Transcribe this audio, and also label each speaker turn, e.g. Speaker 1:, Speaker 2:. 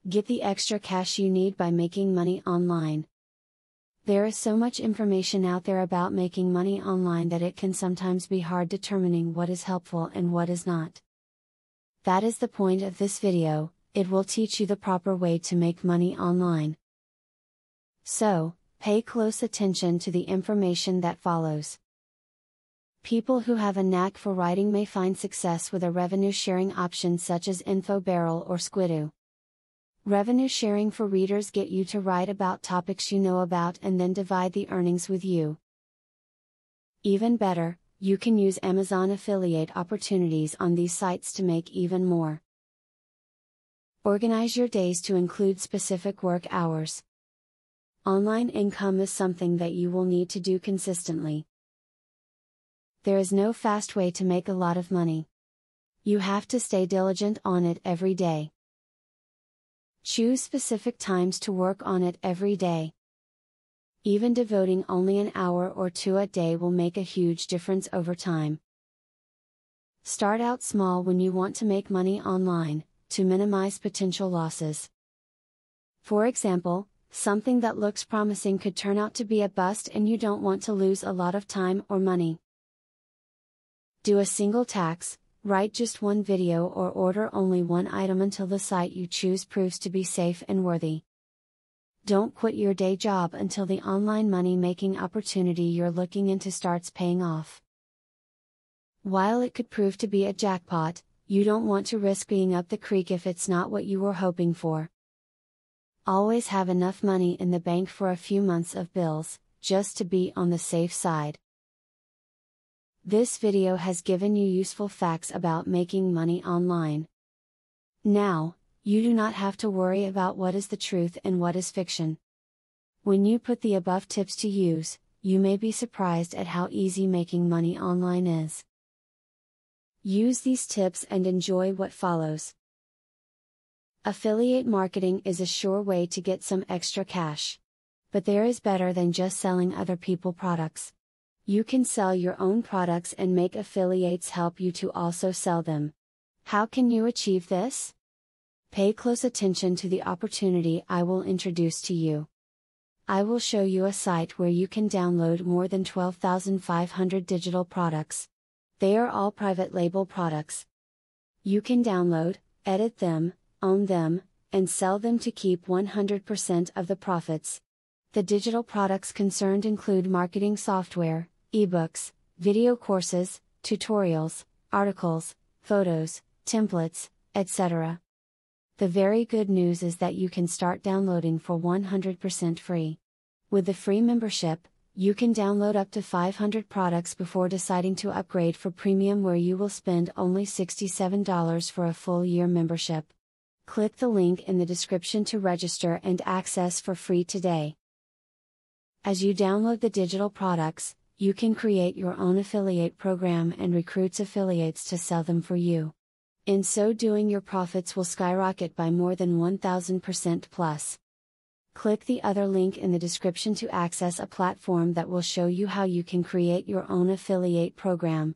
Speaker 1: Get the extra cash you need by making money online. There is so much information out there about making money online that it can sometimes be hard determining what is helpful and what is not. That is the point of this video. It will teach you the proper way to make money online. So, pay close attention to the information that follows. People who have a knack for writing may find success with a revenue sharing option such as InfoBarrel or Squidoo. Revenue sharing for readers get you to write about topics you know about and then divide the earnings with you. Even better, you can use Amazon affiliate opportunities on these sites to make even more. Organize your days to include specific work hours. Online income is something that you will need to do consistently. There is no fast way to make a lot of money. You have to stay diligent on it every day. Choose specific times to work on it every day. Even devoting only an hour or two a day will make a huge difference over time. Start out small when you want to make money online, to minimize potential losses. For example, something that looks promising could turn out to be a bust and you don't want to lose a lot of time or money. Do a single task. Write just one video or order only one item until the site you choose proves to be safe and worthy. Don't quit your day job until the online money-making opportunity you're looking into starts paying off. While it could prove to be a jackpot, you don't want to risk being up the creek if it's not what you were hoping for. Always have enough money in the bank for a few months of bills, just to be on the safe side. This video has given you useful facts about making money online. Now, you do not have to worry about what is the truth and what is fiction. When you put the above tips to use, you may be surprised at how easy making money online is. Use these tips and enjoy what follows. Affiliate marketing is a sure way to get some extra cash. But there is better than just selling other people's products. You can sell your own products and make affiliates help you to also sell them. How can you achieve this? Pay close attention to the opportunity I will introduce to you. I will show you a site where you can download more than 12,500 digital products. They are all private label products. You can download, edit them, own them, and sell them to keep 100% of the profits. The digital products concerned include marketing software, ebooks, video courses, tutorials, articles, photos, templates, etc. The very good news is that you can start downloading for 100% free. With the free membership, you can download up to 500 products before deciding to upgrade for premium, where you will spend only $67 for a full year membership. Click the link in the description to register and access for free today. As you download the digital products, you can create your own affiliate program and recruit affiliates to sell them for you. In so doing, your profits will skyrocket by more than 1000% plus. Click the other link in the description to access a platform that will show you how you can create your own affiliate program.